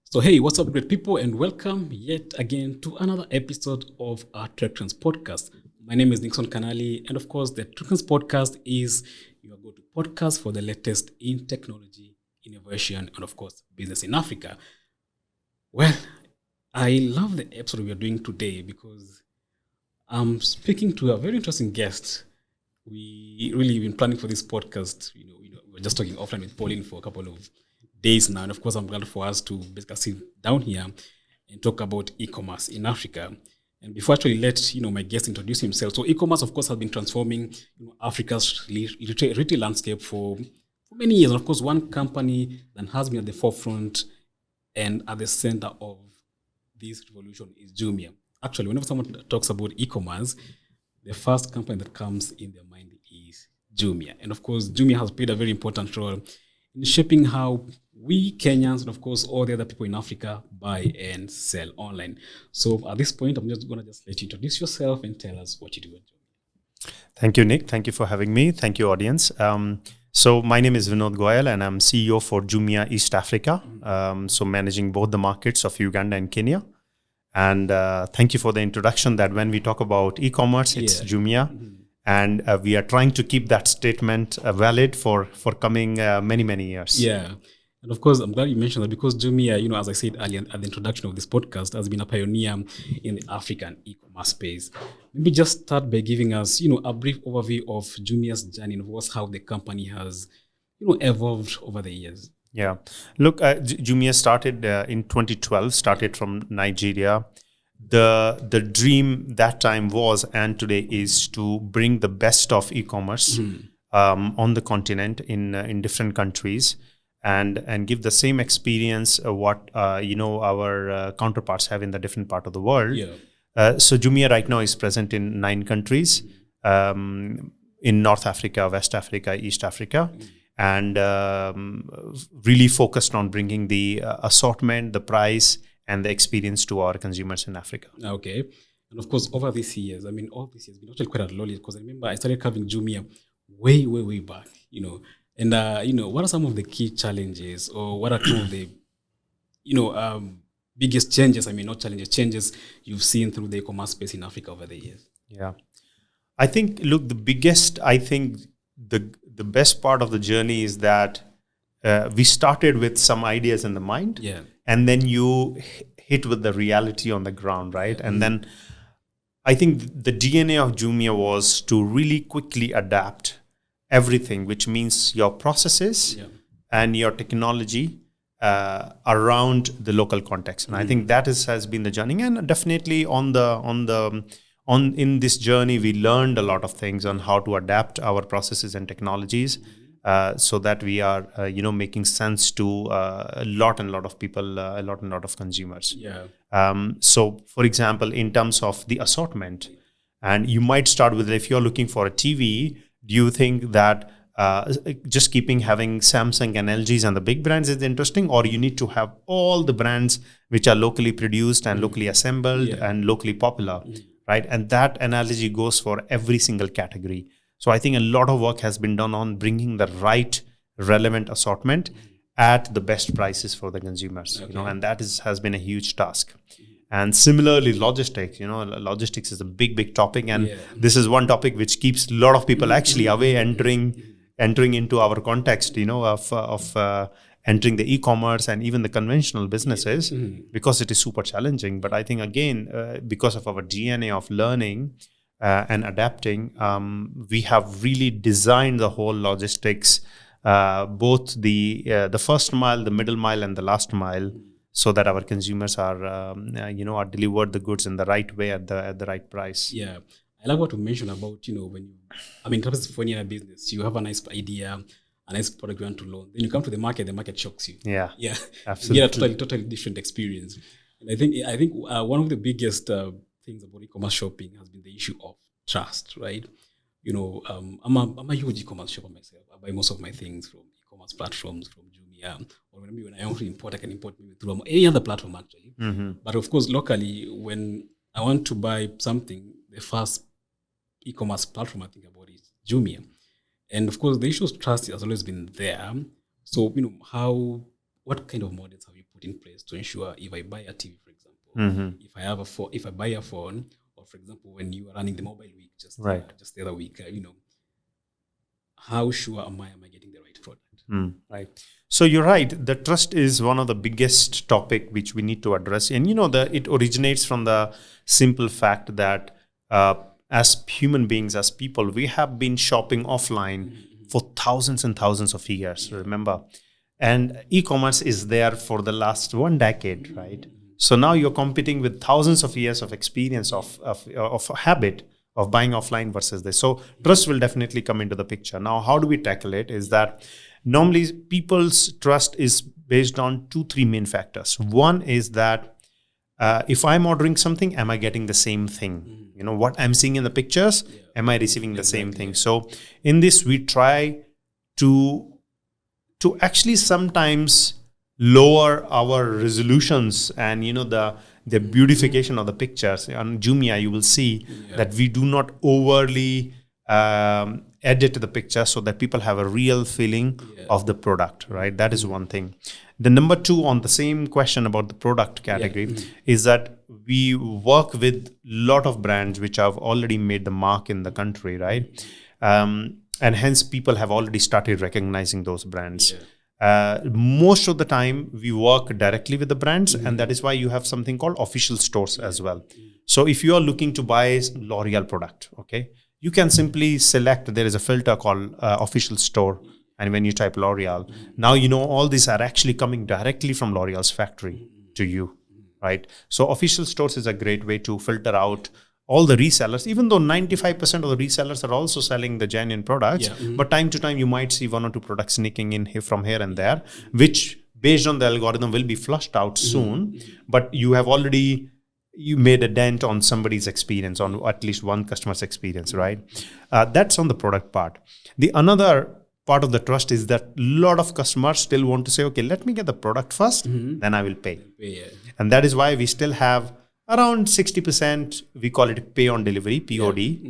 So, hey, what's up, great people, and welcome yet again to another episode of our TechTrends Podcast. My name is Nixon Kanali, and of course, the TechTrends Podcast is your go-to podcast for the latest in technology, innovation, and of course, business in Africa. Well, I love the episode we are doing today because I'm speaking to a very interesting guest. We really been planning for this podcast. We were just talking offline with Pauline for a couple of days now. And of course, I'm glad for us to basically sit down here and talk about e-commerce in Africa. And before I actually let my guest introduce himself, so e-commerce, of course, has been transforming Africa's retail landscape for many years. And of course, one company that has been at the forefront and at the center of this revolution is Jumia. Actually, whenever someone talks about e-commerce, the first company that comes in their mind is Jumia. And of course, Jumia has played a very important role in shaping how we Kenyans and of course all the other people in Africa buy and sell online. So at this point, I'm just going to let you introduce yourself and tell us what you do at Jumia. Thank you, Nick. Thank you for having me. Thank you, audience. So my name is Vinod Goel and I'm CEO for Jumia East Africa. So managing both the markets of Uganda and Kenya. And thank you for the introduction that when we talk about e-commerce, it's Jumia. Mm-hmm. And we are trying to keep that statement valid for coming many, many years. Yeah. And of course, I'm glad you mentioned that because Jumia, as I said earlier at the introduction of this podcast, has been a pioneer in the African e-commerce space. Maybe just start by giving us, a brief overview of Jumia's journey and how the company has, evolved over the years. Yeah. Look, Jumia started in 2012, started from Nigeria. The dream that time was and today is to bring the best of e-commerce on the continent in different countries and give the same experience what our counterparts have in the different part of the world. Yeah. So Jumia right now is present in 9 countries in North Africa, West Africa, East Africa. And really focused on bringing the assortment, the price, and the experience to our consumers in Africa. Okay. And of course, over these years, all these years, been actually quite a lot because I remember I started covering Jumia way back, And, what are some of the key challenges or what are some of the, biggest changes, not challenges, changes you've seen through the e-commerce space in Africa over the years? Yeah. I think, look, the best part of the journey is that we started with some ideas in the mind, and then you hit with the reality on the ground, right? And then I think the DNA of Jumia was to really quickly adapt everything, which means your processes and your technology around the local context. And I think that has been the journey, and definitely in this journey, we learned a lot of things on how to adapt our processes and technologies so that we are, making sense to a lot of people, a lot of consumers. Yeah. So, for example, in terms of the assortment, and you might start with, if you're looking for a TV, do you think that just having Samsung and LGs and the big brands is interesting, or you need to have all the brands which are locally produced and locally assembled and locally popular? Right. And that analogy goes for every single category. So I think a lot of work has been done on bringing the right relevant assortment at the best prices for the consumers, and that has been a huge task. And similarly, logistics, logistics is a big topic. And this is one topic which keeps a lot of people actually away entering into our context, of entering the e-commerce and even the conventional businesses because it is super challenging. But I think, again, because of our DNA of learning and adapting, we have really designed the whole logistics, both the first mile, the middle mile, and the last mile, so that our consumers are delivered the goods in the right way at the right price. Yeah. I like what you mentioned about, when you're in a business, you have a nice idea, a nice product you want to launch. Then you come to the market shocks you. Yeah, absolutely. You get a totally different experience. And I think one of the biggest things about e-commerce shopping has been the issue of trust, right? I'm a huge e-commerce shopper myself. I buy most of my things from e-commerce platforms, from Jumia, or maybe when I want to import, I can import maybe through any other platform actually. But of course, locally, when I want to buy something, the first e-commerce platform I think about is Jumia. And of course, the issue of trust has always been there. So, what kind of models have you put in place to ensure if I buy a TV, for example, if I buy a phone, or for example, when you are running the mobile week, just the other week, how sure am I getting the right product? Right. So you're right. The trust is one of the biggest topic which we need to address. And it originates from the simple fact that as human beings, as people, we have been shopping offline for thousands and thousands of years, remember? And e-commerce is there for the last 1 decade, right? So now you're competing with thousands of years of experience of habit of buying offline versus this. So trust will definitely come into the picture. Now, how do we tackle it? Is that normally people's trust is based on 2-3 main factors. One is that if I'm ordering something, am I getting the same thing? What I'm seeing in the pictures, am I receiving the same thing? So in this, we try to actually sometimes lower our resolutions and the beautification of the pictures. On Jumia, you will see that we do not overly edit the picture so that people have a real feeling of the product, right? That is one thing. The number 2 on the same question about the product category is that we work with a lot of brands which have already made the mark in the country, right? And hence people have already started recognizing those brands. Most of the time we work directly with the brands, and that is why you have something called official stores as well. So if you are looking to buy L'Oreal product, okay, you can simply select, there is a filter called official store, and when you type L'Oreal, now all these are actually coming directly from L'Oreal's factory to you, right? So official stores is a great way to filter out all the resellers, even though 95% of the resellers are also selling the genuine products, but time to time you might see 1 or 2 products sneaking in here from here and there, which based on the algorithm will be flushed out soon, but you made a dent on somebody's experience, on at least one customer's experience, right? That's on the product part. The another part of the trust is that a lot of customers still want to say, okay, let me get the product first, then I will pay. And that is why we still have around 60%, we call it pay on delivery, POD.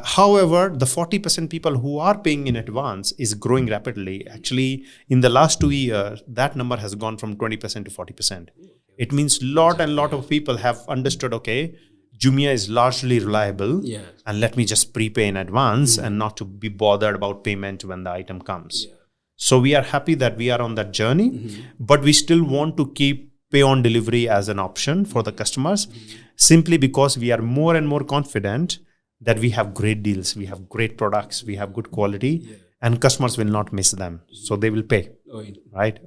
However, the 40% people who are paying in advance is growing rapidly. Actually, in the last 2 years, that number has gone from 20% to 40%. It means a lot of people have understood, okay, Jumia is largely reliable, and let me just prepay in advance and not to be bothered about payment when the item comes. So we are happy that we are on that journey, but we still want to keep pay on delivery as an option for the customers, simply because we are more and more confident that we have great deals, we have great products, we have good quality, and customers will not miss them. So they will pay, right?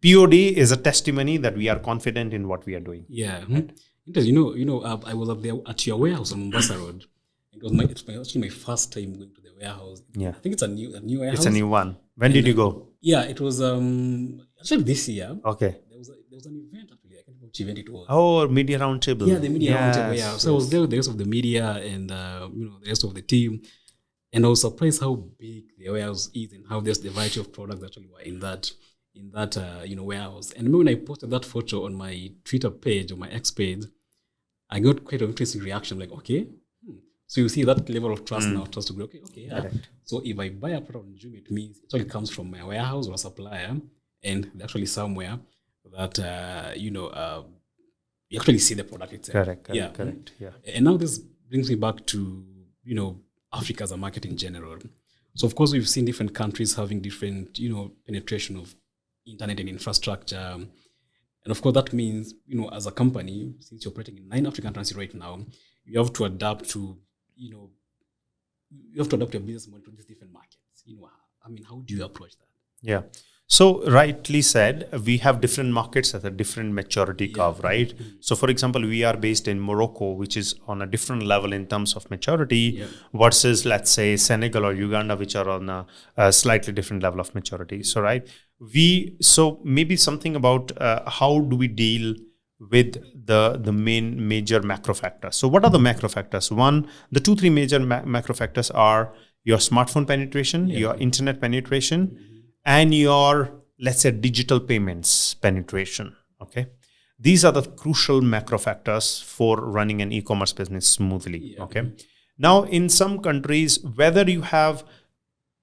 POD is a testimony that we are confident in what we are doing. Right? I was up there at your warehouse on Mombasa Road. It was actually my first time going to the warehouse. Yeah, I think it's a new warehouse. It's a new one. When did you go? Yeah, it was actually this year. Okay. There was an event actually. I can't remember which event it was. Oh, media roundtable. Yeah, the media roundtable. Yeah, so I was there with the rest of the media and the rest of the team, and I was surprised how big the warehouse is and how there's the variety of products that actually were in that warehouse. And when I posted that photo on my Twitter page or my X page, I got quite an interesting reaction. Like, okay, so you see that level of trust now, trust to grow. Okay, yeah. Correct. So if I buy a product on Jumia, it means it actually comes from my warehouse or a supplier, and actually somewhere that you actually see the product itself. Correct. Yeah. And now this brings me back to Africa as a market in general. So of course we've seen different countries having different penetration of internet and infrastructure, and of course that means as a company, since you're operating in 9 African countries right now, you have to adapt to your business model to these different markets. How do you approach that? Yeah. So rightly said, we have different markets at a different maturity curve, right? So for example, we are based in Morocco, which is on a different level in terms of maturity versus, let's say, Senegal or Uganda, which are on a slightly different level of maturity. So so maybe something about how do we deal with the major macro factors. So what are the macro factors? One, the 2-3 major macro factors are your smartphone penetration, your internet penetration, and your, let's say, digital payments penetration, okay? These are the crucial macro factors for running an e-commerce business smoothly, okay? Now, in some countries, whether you have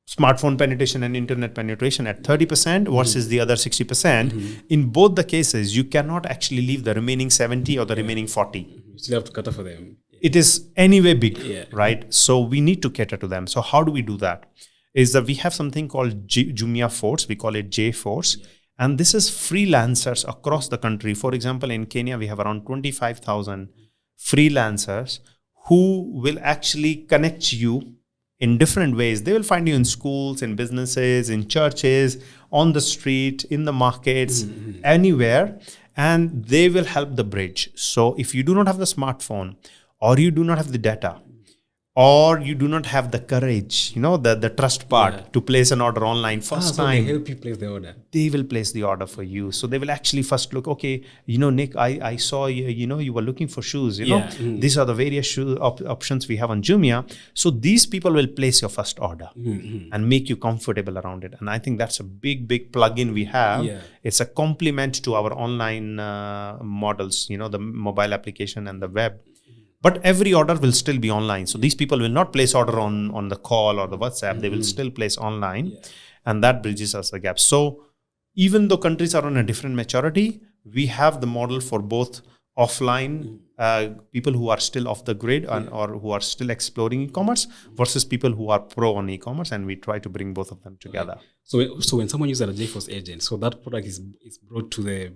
smartphone penetration and internet penetration at 30% versus the other 60%. In both the cases, you cannot actually leave the remaining 70 or the remaining 40. You still have to cater for them. It is anyway big, right? So we need to cater to them. So how do we do that? Is that we have something called Jumia Force. We call it J Force. Yeah. And this is freelancers across the country. For example, in Kenya, we have around 25,000 freelancers who will actually connect you in different ways. They will find you in schools, in businesses, in churches, on the street, in the markets, anywhere, and they will help the bridge. So if you do not have the smartphone, or you do not have the data, or you do not have the courage, the trust part to place an order online first time. They help you place the order. They will place the order for you. So they will actually first look, okay, Nick, I saw you were looking for shoes. These are the various shoe options we have on Jumia. So these people will place your first order and make you comfortable around it. And I think that's a big, big plugin we have. Yeah. It's a complement to our online models, the mobile application and the web. But every order will still be online. So these people will not place order on the call or the WhatsApp. They will still place online. Yeah. And that bridges us the gap. So even though countries are on a different maturity, we have the model for both offline people who are still off the grid or who are still exploring e-commerce versus people who are pro on e-commerce. And we try to bring both of them together. Okay. So when someone uses a JForce agent, so that product is brought to the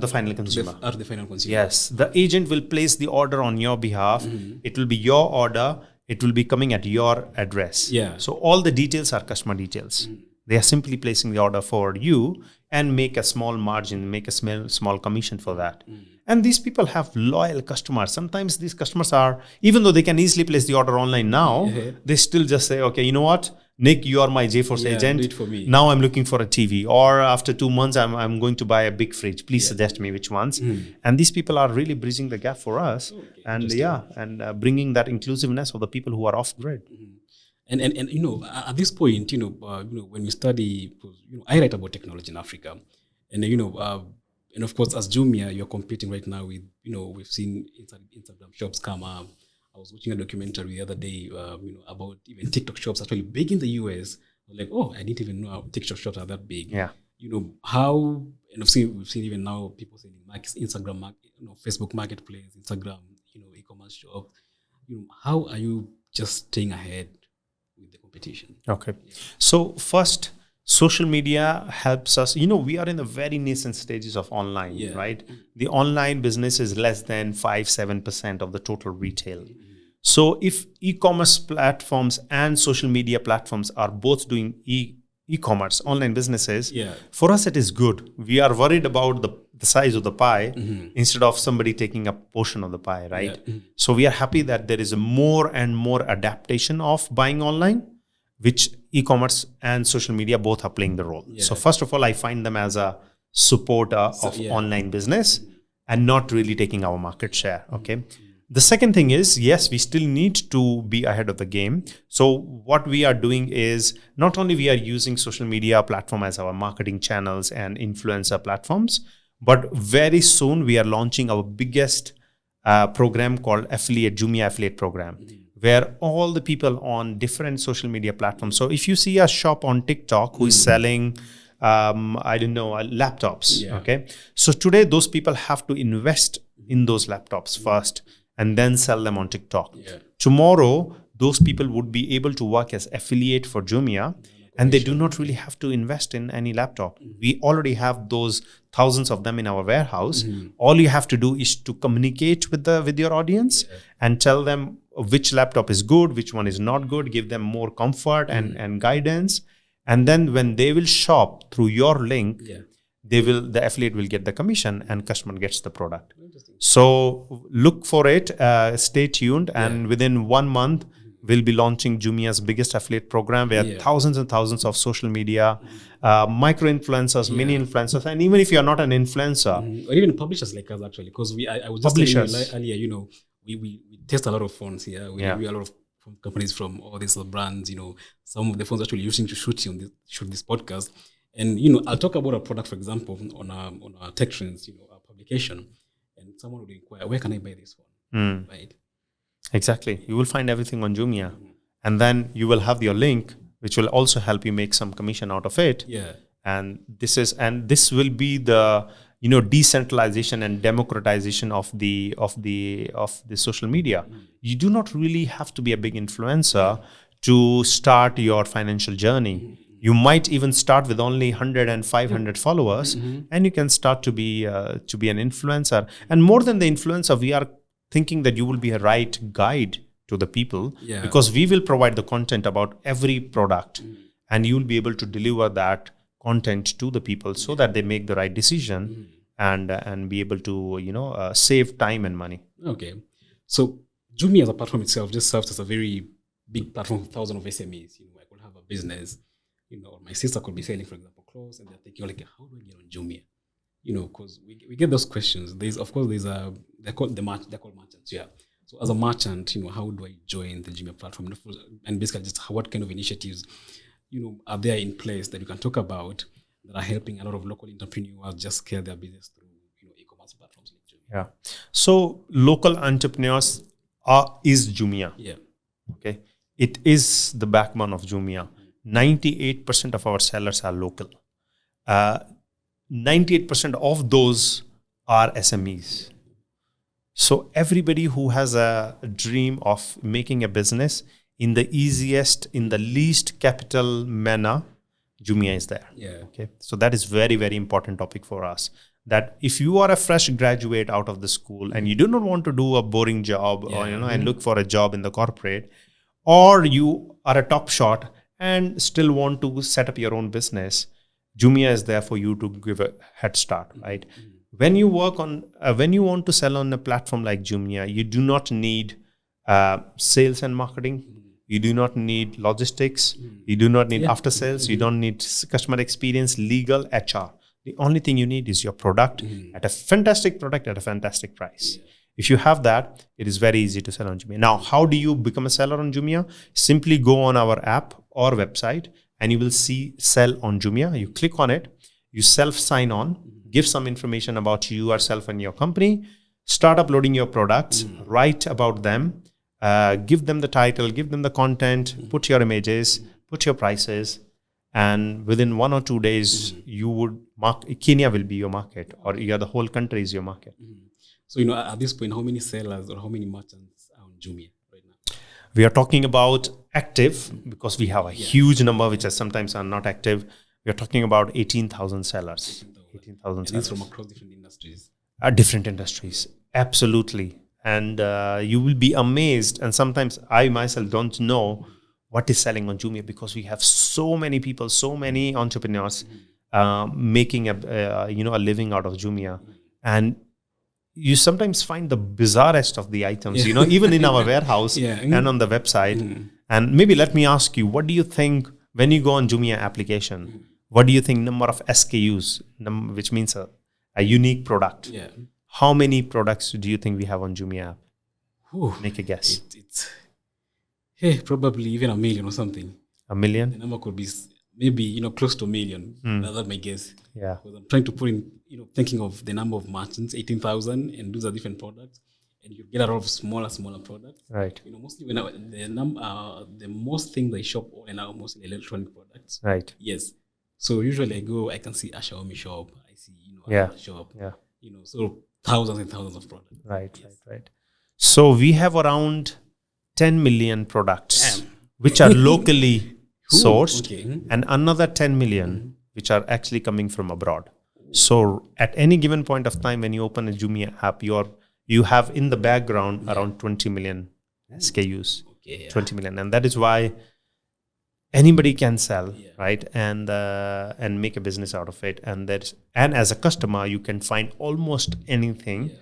final consumer. To the final consumer. Yes. The agent will place the order on your behalf. It will be your order. It will be coming at your address. Yeah. So all the details are customer details. They are simply placing the order for you and make a small margin, make a small commission for that. And these people have loyal customers. Sometimes these customers are, even though they can easily place the order online now, they still just say, okay, you know what? Nick, you are my JForce agent. Do it for me. Now I'm looking for a TV. Or after 2 months, I'm going to buy a big fridge. Please suggest me which ones. And these people are really bridging the gap for us. Okay, and bringing that inclusiveness of the people who are off grid. And at this point, when we study, I write about technology in Africa, and and of course, as Jumia, you're competing right now with, we've seen Instagram shops come up. I was watching a documentary the other day, about even TikTok shops actually big in the US. I was like, oh, I didn't even know TikTok shops are that big. Yeah. How, and we've seen even now people saying Instagram, Facebook Marketplace, Instagram, e-commerce shop. How are you just staying ahead with the competition? Okay. So first, social media helps us. We are in the very nascent stages of online, right? The online business is less than 5-7% of the total retail. So if e-commerce platforms and social media platforms are both doing e-commerce, online businesses, for us it is good. We are worried about the size of the pie instead of somebody taking a portion of the pie, right? So we are happy that there is a more and more adaptation of buying online, which e-commerce and social media both are playing the role. So first of all, I find them as a supporter of online business and not really taking our market share, okay? The second thing is, yes, we still need to be ahead of the game. So what we are doing is not only we are using social media platform as our marketing channels and influencer platforms, but very soon we are launching our biggest program called Jumia Affiliate Program, where all the people on different social media platforms. So if you see a shop on TikTok who is selling, laptops, okay? So today those people have to invest in those laptops first and then sell them on TikTok. Tomorrow, those people would be able to work as affiliate for Jumia, and they do not really have to invest in any laptop. We already have those thousands of them in our warehouse. All you have to do is to communicate with your audience and tell them which laptop is good, which one is not good, give them more comfort and guidance. And then when they will shop through your link, the affiliate will get the commission and customer gets the product. So look for it, stay tuned, and within 1 month, we'll be launching Jumia's biggest affiliate program where thousands and thousands of social media, micro-influencers, mini-influencers, and even if you're not an influencer. Or even publishers like us, actually, because I was just telling you earlier, we test a lot of phones here. We review a lot of companies from all these brands, some of the phones actually using to shoot this podcast. And, I'll talk about a product, for example, on our TechTrends, our publication, and someone would inquire, where can I buy this phone? Right? Exactly. You will find everything on Jumia. And then you will have your link which will also help you make some commission out of it. Yeah. And this will be the decentralization and democratization of the social media. You do not really have to be a big influencer to start your financial journey. You might even start with only 100 and 500 followers, and you can start to be an influencer. And more than the influencer, we are thinking that you will be a right guide to the people, because we will provide the content about every product, and you will be able to deliver that content to the people so that they make the right decision and be able to save time and money. Okay, so Jumia as a platform itself just serves as a very big platform for thousands of SMEs. I could have a business, or my sister could be selling, for example, clothes, and they're thinking like, how do I get on Jumia? Because we get those questions. They're called merchants. Yeah. So as a merchant, how do I join the Jumia platform? And basically, just what kind of initiatives are there in place that you can talk about that are helping a lot of local entrepreneurs just scale their business through e-commerce platforms like Jumia? Yeah. So local entrepreneurs is Jumia. Yeah. Okay. It is the backbone of Jumia. 98% of our sellers are local. 98% of those are SMEs. So everybody who has a dream of making a business in the easiest, in the least capital manner, Jumia is there. Yeah. Okay. So that is very, very important topic for us. That if you are a fresh graduate out of the school and you do not want to do a boring job and look for a job in the corporate, or you are a top shot and still want to set up your own business, Jumia is there for you to give a head start, right? When you work on, when you want to sell on a platform like Jumia, you do not need sales and marketing. You do not need logistics. You do not need after sales. You don't need customer experience, legal, HR. The only thing you need is your product at a fantastic product at a fantastic price. If you have that, it is very easy to sell on Jumia. Now, how do you become a seller on Jumia? Simply go on our app or website and you will see sell on Jumia. You click on it, you self-sign on, give some information about yourself and your company, start uploading your products, write about them, give them the title, give them the content, put your images, put your prices, and within 1 or 2 days, you would Kenya will be your market, or the whole country is your market. So, at this point, how many sellers or how many merchants are on Jumia right now? We are talking about active, because we have a huge number which sometimes are not active. We are talking about 18,000 sellers. 18,000 sellers. From across different industries. Different industries, absolutely. And you will be amazed. And sometimes I myself don't know what is selling on Jumia, because we have so many people, so many entrepreneurs making a living out of Jumia. And you sometimes find the bizarrest of the items, even in our warehouse and on the website. And maybe let me ask you, what do you think when you go on Jumia application? What do you think number of SKUs, which means a unique product? Yeah. How many products do you think we have on Jumia app? Whew. Make a guess. Probably even 1 million or something. 1 million? The number could be maybe, close to 1 million. That's my guess. Yeah. Because I'm trying to put in, thinking of the number of merchants, 18,000, and those are different products. And you get a lot of smaller products. Right. Mostly the most things I shop on are mostly electronic products. Right. Yes. So usually I can see a Xiaomi shop. I see, a shop. Yeah. So thousands and thousands of products. Right. Yes. Right. So we have around 10 million products which are locally sourced, and another 10 million which are actually coming from abroad. So at any given point of time, when you open a Jumia app, you have in the background around 20 million SKUs, 20 million. And that is why anybody can sell, right? And make a business out of it. And as a customer, you can find almost anything.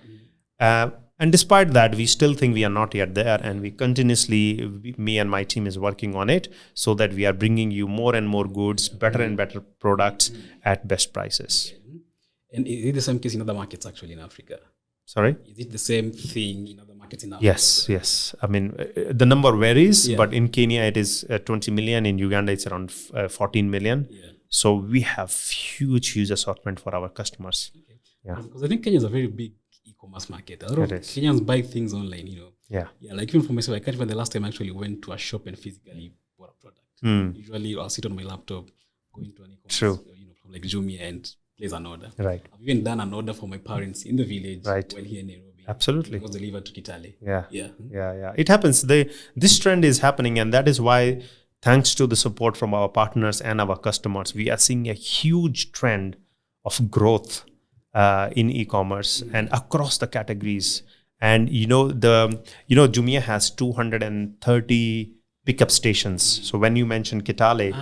And despite that, we still think we are not yet there, and we continuously, me and my team is working on it so that we are bringing you more and more goods, better and better products at best prices. And is it the same case in other markets actually in Africa? Sorry? Is it the same thing in other markets in Africa? Yes. I mean, the number varies, but in Kenya it is 20 million. In Uganda it's around 14 million. Yeah. So we have huge assortment for our customers. Okay. Yeah. Because I think Kenya is a very big e-commerce market. A lot of Kenyans buy things online, Yeah. Like even for myself, I can't remember the last time I actually went to a shop and physically bought a product. Hmm. Usually, I'll sit on my laptop, go into an e-commerce, True. From like Jumia and place an order. Right. I've even done an order for my parents in the village Right. while here in Nairobi. Absolutely. It was delivered to Kitale. Yeah. It happens. This trend is happening, and that is why, thanks to the support from our partners and our customers, we are seeing a huge trend of growth in e-commerce and across the categories. And Jumia has 230 pickup stations. So when you mentioned Kitale,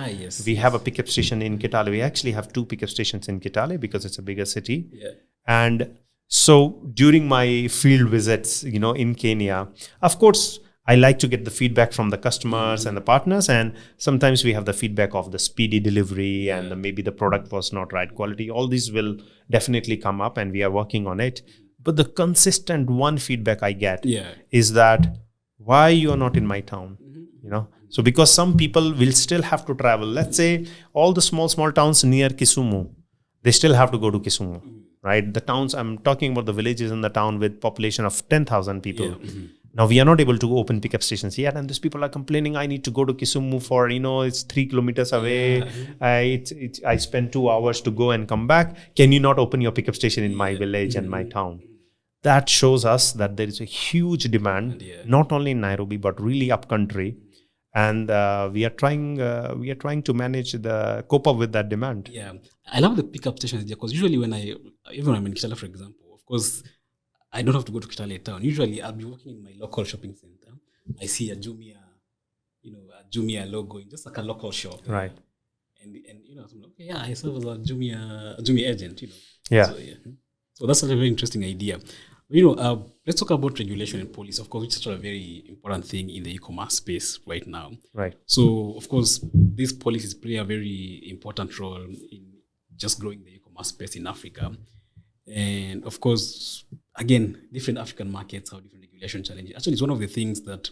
we have a pickup station in Kitale. We actually have 2 pickup stations in Kitale because it's a bigger city. Yeah. And so during my field visits, in Kenya, of course, I like to get the feedback from the customers and the partners. And sometimes we have the feedback of the speedy delivery and maybe the product was not right quality. All these will definitely come up and we are working on it. But the consistent one feedback I get is that, why you are not in my town? So because some people will still have to travel. Let's say all the small towns near Kisumu, they still have to go to Kisumu, right? The towns, I'm talking about the villages in the town with population of 10,000 people. Now we are not able to open pickup stations yet, and these people are complaining, I need to go to Kisumu for, it's 3 kilometers away. I spend 2 hours to go and come back. Can you not open your pickup station in my village and my town? That shows us that there is a huge demand, not only in Nairobi, but really up country. And we are trying to cope up with that demand. Yeah, I love the pickup stations because usually even when I'm in Kitale, for example, of course, I don't have to go to Kitale town. Usually, I'll be walking in my local shopping center. I see a Jumia, a Jumia logo in just like a local shop. Right. And I'm like, okay, yeah, I serve as a Jumia agent. Yeah. So that's a very interesting idea. Let's talk about regulation and policy, of course, which is such a very important thing in the e-commerce space right now. Right. So, of course, these policies play a very important role in just growing the e-commerce space in Africa. And, of course, again, different African markets have different regulation challenges. Actually, it's one of the things that,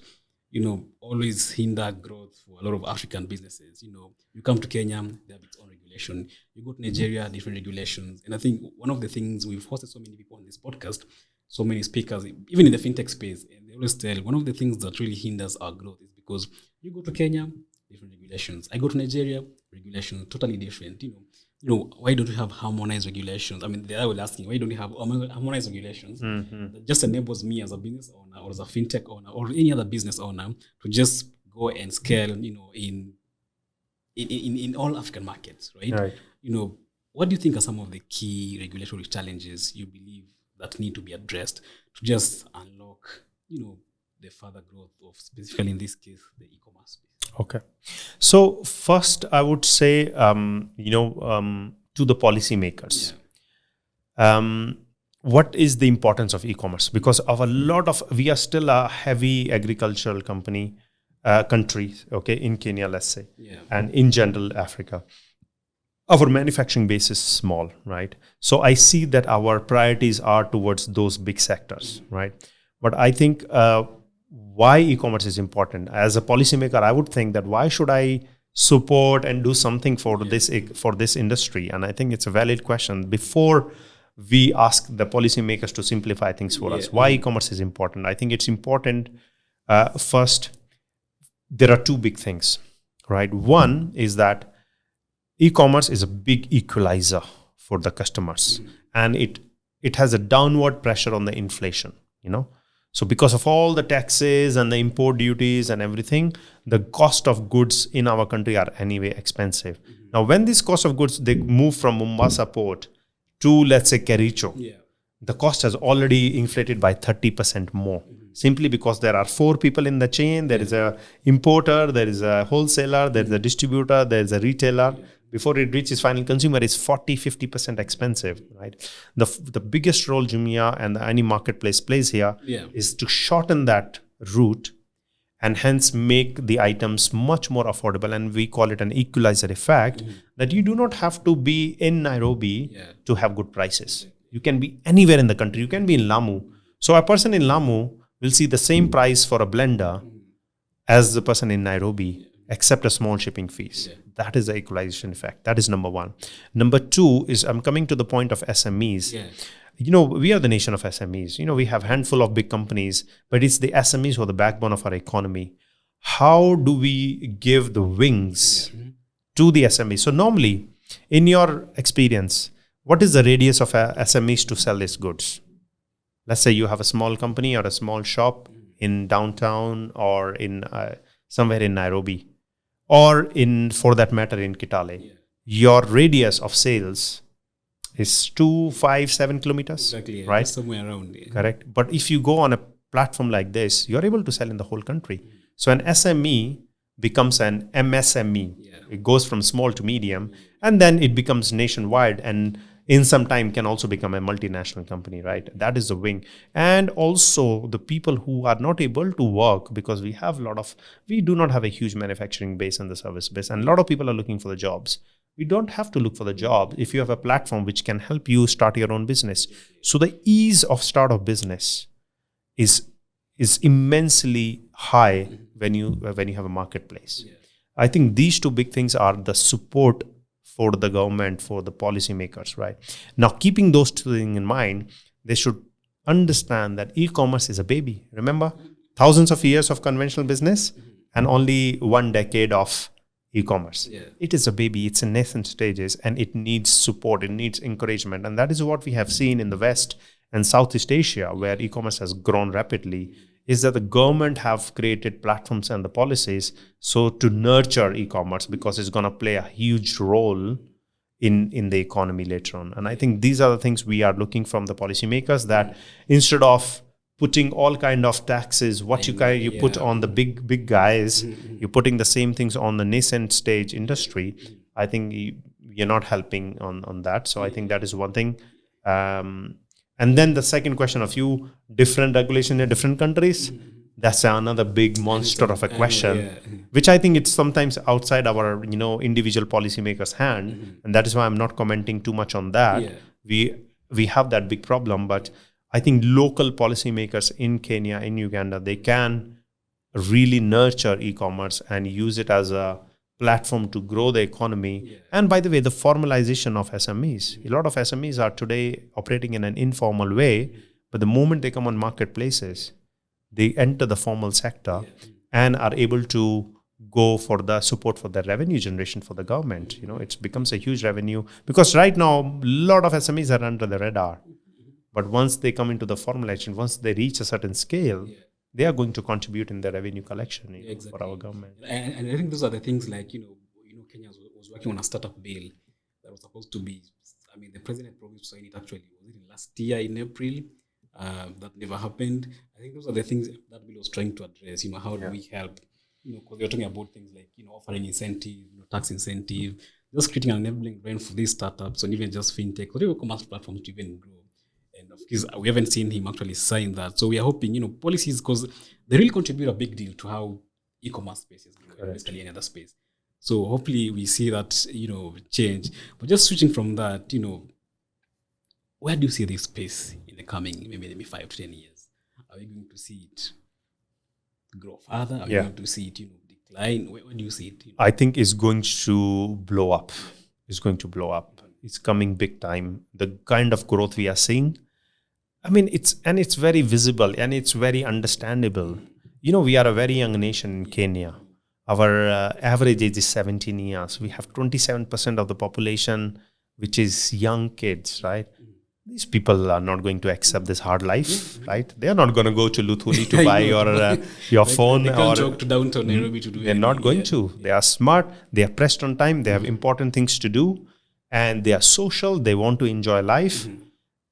always hinder growth for a lot of African businesses. You come to Kenya, they have its own regulation. You go to Nigeria, different regulations. And I think one of the things, we've hosted so many people on this podcast, so many speakers, even in the fintech space, and they always tell one of the things that really hinders our growth is because you go to Kenya, different regulations. I go to Nigeria, regulations totally different. Why don't we have harmonized regulations? I mean, they were asking, why don't we have harmonized regulations that just enables me as a business owner or as a fintech owner or any other business owner to just go and scale, in all African markets, right? What do you think are some of the key regulatory challenges you believe that need to be addressed to just unlock, the further growth of, specifically in this case, the e-commerce space? Okay. So first, I would say, to the policymakers, what is the importance of e-commerce? Because we are still a heavy agricultural country, okay, in Kenya, let's say, and in general, Africa. Our manufacturing base is small, right? So I see that our priorities are towards those big sectors, right? But I think why e-commerce is important. As a policymaker, I would think that why should I support and do something for this industry? And I think it's a valid question. Before we ask the policymakers to simplify things for us, why e-commerce is important? I think it's important. First, there are 2 big things, right? One is that e-commerce is a big equalizer for the customers, and it has a downward pressure on the inflation, So because of all the taxes and the import duties and everything, the cost of goods in our country are anyway expensive. Now, when this cost of goods, they move from Mombasa port to, let's say, Kericho, the cost has already inflated by 30% more. Simply because there are 4 people in the chain, there is a importer, there is a wholesaler, there is a distributor, there is a retailer. Before it reaches final consumer, it's 40-50% expensive, right? The biggest role Jumia and any marketplace plays here is to shorten that route and hence make the items much more affordable. And we call it an equalizer effect, that you do not have to be in Nairobi to have good prices. You can be anywhere in the country. You can be in Lamu. So a person in Lamu will see the same price for a blender as the person in Nairobi, except a small shipping fees. That is the equalization effect. That is number 1. Number 2 is, I'm coming to the point of SMEs. We are the nation of SMEs. We have a handful of big companies, but it's the SMEs who are the backbone of our economy. how do we give the wings to the SME? So normally, in your experience, what is the radius of SMEs to sell these goods? Let's say you have a small company or a small shop in downtown or in somewhere in Nairobi, or for that matter in Kitale. Yeah. Your radius of sales is 2, 5, 7 kilometers, Exactly. Yeah. right? Just somewhere around. Yeah. Correct. But if you go on a platform like this, you're able to sell in the whole country. So an SME becomes an MSME. Yeah. It goes from small to medium, and then it becomes nationwide, and in some time can also become a multinational company, right? That is the wing. And also the people who are not able to work, because we do not have a huge manufacturing base and the service base, and a lot of people are looking for the jobs. We don't have to look for the job if you have a platform which can help you start your own business. So the ease of start of business is immensely high when you have a marketplace. Yeah. I think these two big things are the support for the government, for the policymakers, right? Now, keeping those two things in mind, they should understand that e-commerce is a baby. Remember, thousands of years of conventional business and only 1 decade of e-commerce. Yeah. It is a baby. It's in nascent stages, and it needs support. It needs encouragement, and that is what we have seen in the West and Southeast Asia, where e-commerce has grown rapidly. Is that the government have created platforms and the policies so to nurture e-commerce, because it's going to play a huge role in the economy later on. And I think these are the things we are looking from the policymakers, that instead of putting all kind of taxes, what you put on the big guys, you're putting the same things on the nascent stage industry. I think you're not helping on that. So I think that is one thing. And then the second question of different regulation in different countries, that's another big monster of a question, which I think it's sometimes outside our individual policymakers' hand, and that is why I'm not commenting too much on that. Yeah. We have that big problem, but I think local policymakers in Kenya, in Uganda, they can really nurture e-commerce and use it as a platform to grow the economy. Yeah. And by the way, the formalization of SMEs. A lot of SMEs are today operating in an informal way, but the moment they come on marketplaces, they enter the formal sector and are able to go for the support for the revenue generation for the government. It becomes a huge revenue, because right now a lot of SMEs are under the radar. But once they come into the formalization, once they reach a certain scale, they are going to contribute in the revenue collection for our government. And I think those are the things like, Kenya was working on a startup bill that was supposed to be, the president promised to sign it actually, was it last year in April? That never happened. I think those are the things that bill was trying to address. How do we help? Because we're talking about things like, offering incentive, tax incentive, just creating an enabling brand for these startups, and even just fintech, or even commerce platforms to even grow. And of course, we haven't seen him actually sign that. So we are hoping, policies, because they really contribute a big deal to how e-commerce space is growing, basically any other space. So hopefully we see that, change. But just switching from that, where do you see this space in the coming maybe 5 to 10 years? Are we going to see it grow further? Are we going to see it, decline? Where do you see it? I think it's going to blow up. It's going to blow up. It's coming big time. The kind of growth we are seeing, it's very visible and it's very understandable. We are a very young nation in Kenya. Our average age is 17 years. We have 27% of the population, which is young kids, right? These people are not going to accept this hard life, right? They are not going to go to Luthuli to buy your phone. They can't talk to downtown Nairobi to do it. They're not going to. They are smart. They are pressed on time. They have important things to do. And they are social. They want to enjoy life.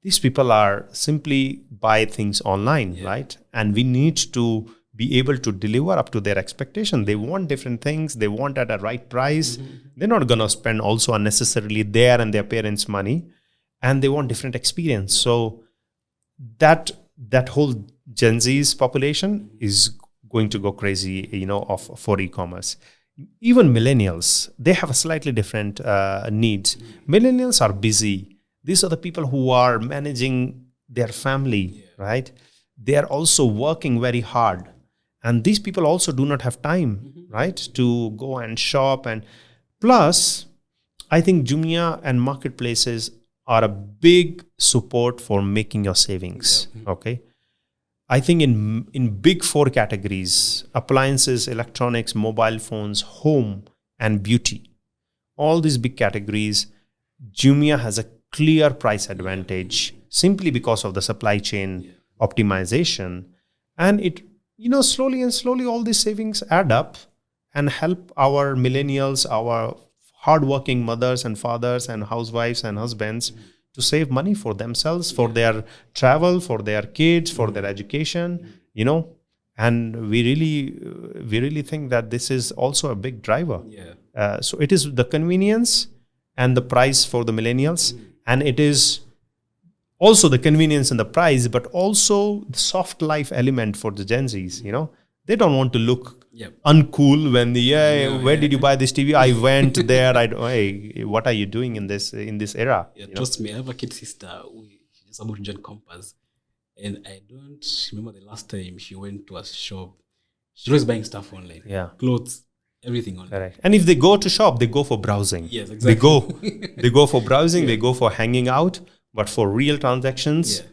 These people are simply buy things online, right? And we need to be able to deliver up to their expectation. They want different things. They want at a right price. They're not going to spend also unnecessarily their and their parents' money. And they want different experience. So that whole Gen Z's population is going to go crazy, for e-commerce. Even millennials, they have a slightly different needs. Millennials are busy. These are the people who are managing their family, right? They are also working very hard. And these people also do not have time, right, to go and shop. And plus, I think Jumia and marketplaces are a big support for making your savings, okay? I think in big 4 categories: appliances, electronics, mobile phones, home, and beauty. All these big categories, Jumia has a clear price advantage simply because of the supply chain optimization. And it, slowly and slowly, all these savings add up and help our millennials, our hardworking mothers and fathers and housewives and husbands to save money for themselves, for their travel, for their kids, for their education, and we really think that this is also a big driver. So it is the convenience and the price for the millennials, and it is also the convenience and the price, but also the soft life element for the Gen Zs. They don't want to look uncool when where did you buy this TV? I went there. Hey, what are you doing in this era? Trust me, I have a kid sister. She's just about to join Compass, and I don't remember the last time she went to a shop. She was buying stuff online. Clothes, everything online. Correct. And if they go to shop, they go for browsing. Yes, exactly. They go for browsing. They go for hanging out. But for real transactions,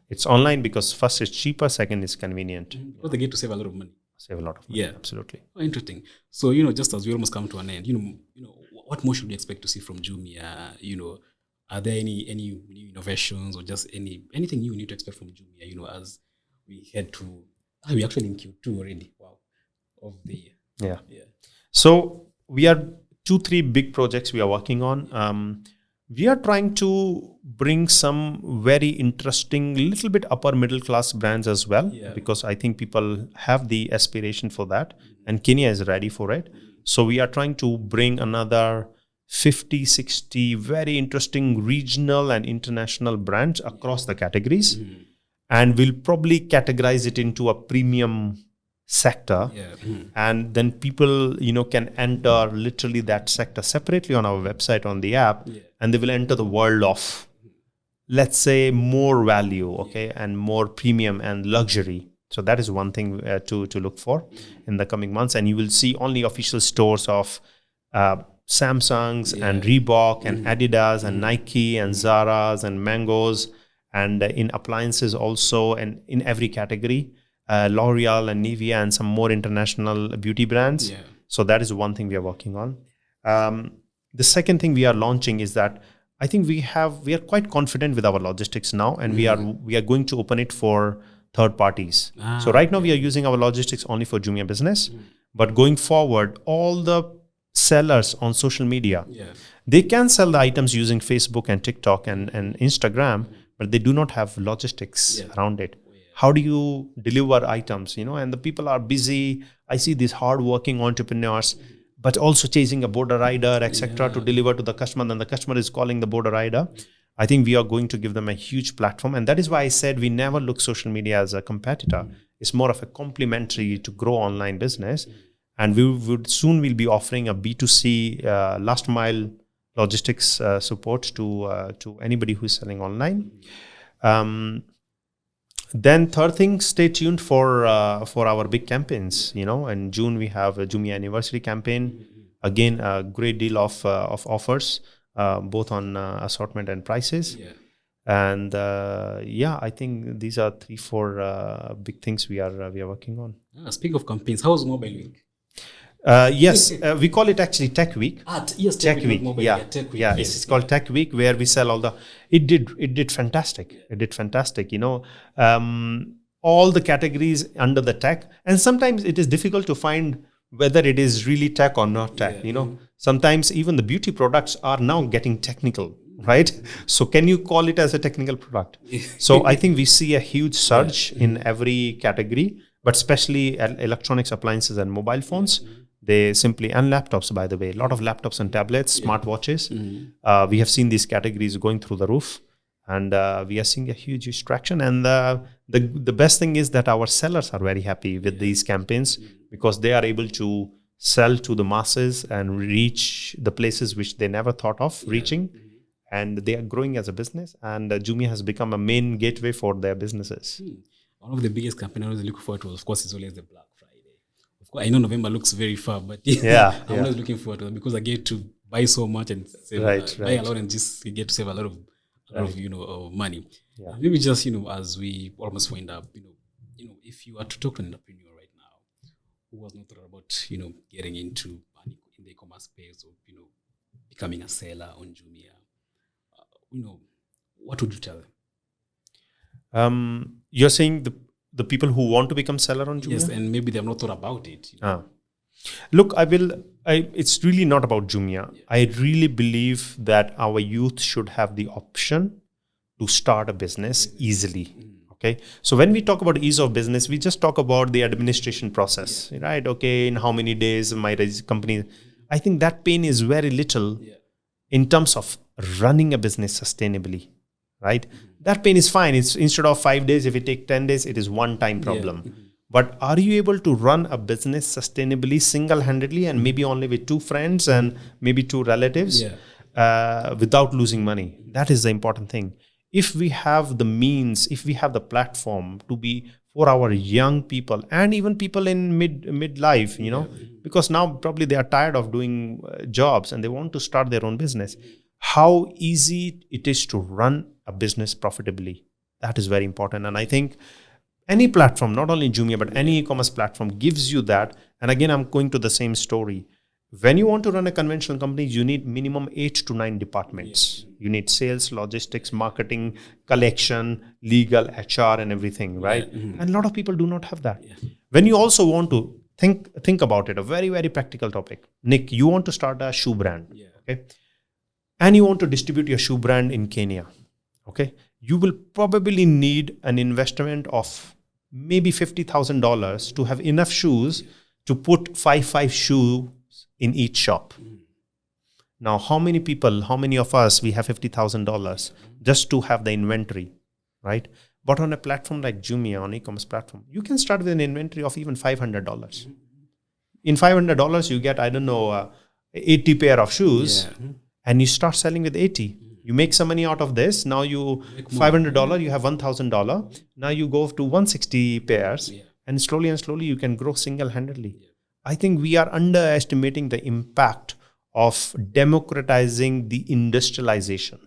it's online because first it's cheaper, second it's convenient. Because they get to save a lot of money. Save a lot of money. Yeah, absolutely. Oh, interesting. So just as we almost come to an end, what more should we expect to see from Jumia? Are there any new innovations or just anything new we need to expect from Jumia? As we head to, we're actually in Q2 already. Wow, of the year. Yeah. So we are 2-3 big projects we are working on. We are trying to bring some very interesting, little bit upper middle class brands as well, because I think people have the aspiration for that, and Kenya is ready for it. So we are trying to bring another 50, 60 very interesting regional and international brands across the categories, and we'll probably categorize it into a premium sector, and then people can enter literally that sector separately on our website, on the app, and they will enter the world of, let's say, more value, and more premium and luxury. So that is one thing to look for in the coming months, and you will see only official stores of Samsungs and Reebok and Adidas and Nike and Zara's and Mango's, and in appliances also, and in every category. L'Oreal and Nivea and some more international beauty brands. So that is one thing we are working on. The second thing we are launching is that I think we are quite confident with our logistics now, and we are going to open it for third parties. So right now we are using our logistics only for Jumia Business, but going forward, all the sellers on social media, they can sell the items using Facebook and TikTok and Instagram, but they do not have logistics around it. How do you deliver items, and the people are busy. I see these hardworking entrepreneurs, but also chasing a border rider, etc., to deliver to the customer. Then the customer is calling the border rider. I think we are going to give them a huge platform. And that is why I said we never look social media as a competitor. It's more of a complementary to grow online business. And we'll be offering a B2C last mile logistics support to anybody who's selling online. Then third thing, stay tuned for our big campaigns. In June we have a Jumia anniversary campaign. Again, a great deal of offers, both on assortment and prices. And I think these are 3-4 big things we are working on. Speaking of campaigns, how's Mobile Week? Yes, we call it actually Tech Week. Tech Week. Tech Week. It's called Tech Week, where we sell all the. It did fantastic. It did fantastic. All the categories under the tech, and sometimes it is difficult to find whether it is really tech or not tech. Sometimes even the beauty products are now getting technical, right? So can you call it as a technical product? So I think we see a huge surge in every category, but especially electronics, appliances, and mobile phones. They simply, and laptops, by the way, a lot of laptops and tablets, smartwatches. We have seen these categories going through the roof, and we are seeing a huge traction. And the best thing is that our sellers are very happy with these campaigns, because they are able to sell to the masses and reach the places which they never thought of reaching. And they are growing as a business, and Jumia has become a main gateway for their businesses. One of the biggest campaigns I always look forward to, of course, is always the Black Friday. Of course, I know November looks very far, but I'm always looking forward to it, because I get to buy so much and save, buy a lot, and just get to save a lot of money. Maybe just as we almost wind up, if you are to talk to an entrepreneur right now who was not thought about, getting into in the e-commerce space or, becoming a seller on Jumia, what would you tell them? You're saying the people who want to become seller on Jumia? Yes, and maybe they've not thought about it. Look, it's really not about Jumia. Yeah. I really believe that our youth should have the option to start a business easily. Okay. So when we talk about ease of business, we just talk about the administration process, right? Okay. In how many days my company, I think that pain is very little in terms of running a business sustainably, right? That pain is fine. It's instead of 5 days, if it take 10 days, it is one time problem. But are you able to run a business sustainably, single-handedly, and maybe only with 2 friends and maybe 2 relatives without losing money? That is the important thing. If we have the means, if we have the platform to be for our young people and even people in midlife, because now probably they are tired of doing jobs and they want to start their own business. How easy it is to run a business profitably. That is very important. And I think any platform, not only Jumia, but any e-commerce platform gives you that. And again, I'm going to the same story. When you want to run a conventional company, you need minimum 8 to 9 departments. You need sales, logistics, marketing, collection, legal, HR, and everything, right? And a lot of people do not have that. When you also want to think about it, a very, very practical topic. Nick, you want to start a shoe brand, okay? And you want to distribute your shoe brand in Kenya, okay? You will probably need an investment of maybe $50,000 to have enough shoes to put 5 shoes in each shop. Now, how many of us, we have $50,000 just to have the inventory, right? But on a platform like Jumia, on e-commerce platform, you can start with an inventory of even $500. In $500, you get, 80 pair of shoes, and you start selling with 80. You make some money out of this. Now you $500, you have $1,000. Now you go to 160 pairs, and slowly you can grow single-handedly. I think we are underestimating the impact of democratizing the industrialization.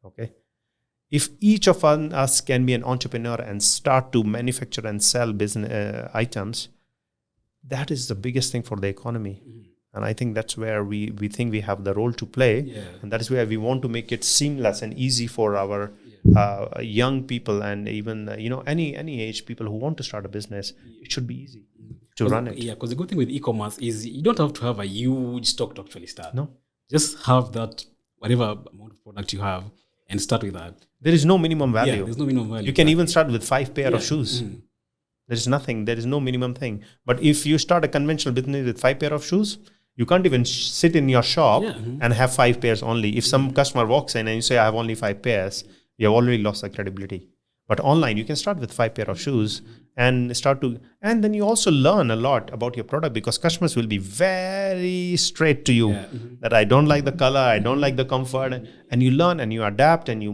Okay, if each of us can be an entrepreneur and start to manufacture and sell business items, that is the biggest thing for the economy. And I think that's where we think we have the role to play. And that is where we want to make it seamless and easy for our young people and even, any age people who want to start a business. It should be easy to run it. Yeah, because the good thing with e-commerce is you don't have to have a huge stock to actually start. No. Just have that, whatever amount of product you have, and start with that. There is no minimum value. Yeah, there's no minimum value. You can even start with 5 pair of shoes. There is nothing. There is no minimum thing. But if you start a conventional business with 5 pair of shoes, you can't even sit in your shop and have 5 pairs only. If some customer walks in and you say, I have only 5 pairs, you have already lost the credibility. But online, you can start with 5 pair of shoes and and then you also learn a lot about your product because customers will be very straight to you that I don't like the color, I don't like the comfort, and you learn and you adapt and you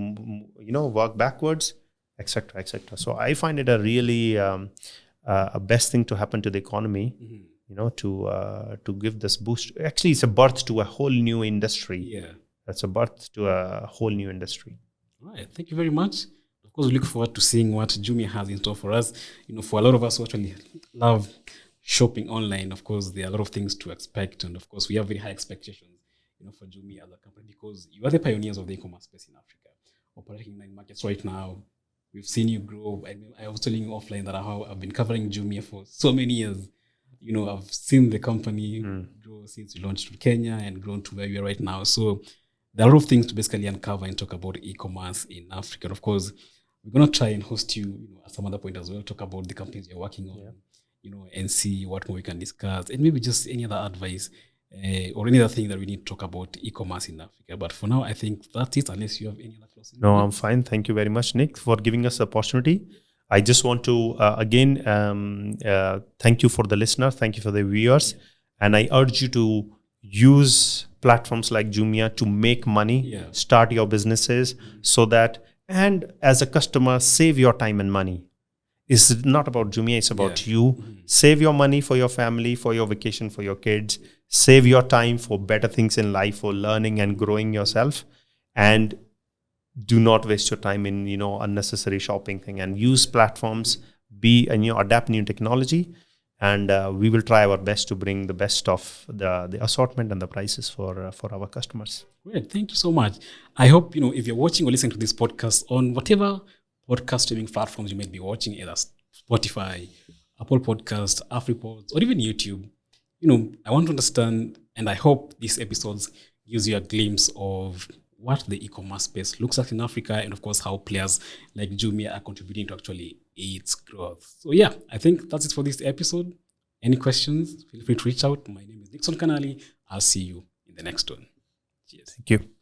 work backwards, etc., etc. So I find it a really a best thing to happen to the economy. To give this boost. Actually, it's a birth to a whole new industry. Yeah. That's a birth to a whole new industry. All right. Thank you very much. Of course, we look forward to seeing what Jumia has in store for us. For a lot of us who actually love shopping online, of course, there are a lot of things to expect. And of course, we have very high expectations, for Jumia as a company because you are the pioneers of the e-commerce space in Africa, operating in 9 markets right now. We've seen you grow. I was telling you offline that I've been covering Jumia for so many years. I've seen the company grow since we launched in Kenya and grown to where we are right now. So there are a lot of things to basically uncover and talk about e-commerce in Africa. And of course, we're going to try and host you, at some other point as well, talk about the companies you're working on, and see what more we can discuss and maybe just any other advice or any other thing that we need to talk about e-commerce in Africa. But for now, I think that's it, unless you have any other closing. No, I'm fine. Thank you very much, Nick, for giving us the opportunity. I just want to, again, thank you for the listener. Thank you for the viewers. And I urge you to use platforms like Jumia to make money, start your businesses so that, and as a customer, save your time and money. It's not about Jumia, it's about you. Save your money for your family, for your vacation, for your kids. Save your time for better things in life, for learning and growing yourself. And do not waste your time in, unnecessary shopping thing, and use platforms, adapt new technology, and we will try our best to bring the best of the assortment and the prices for our customers. Great, thank you so much. I hope if you're watching or listening to this podcast on whatever podcast streaming platforms you might be watching, either Spotify, Apple Podcast, Afripods, or even YouTube. I want to understand, and I hope this episode gives you a glimpse of what the e-commerce space looks like in Africa, and of course how players like Jumia are contributing to actually its growth. So yeah, I think that's it for this episode. Any questions, feel free to reach out. My name is Nixon Kanali. I'll see you in the next one. Cheers. Thank you.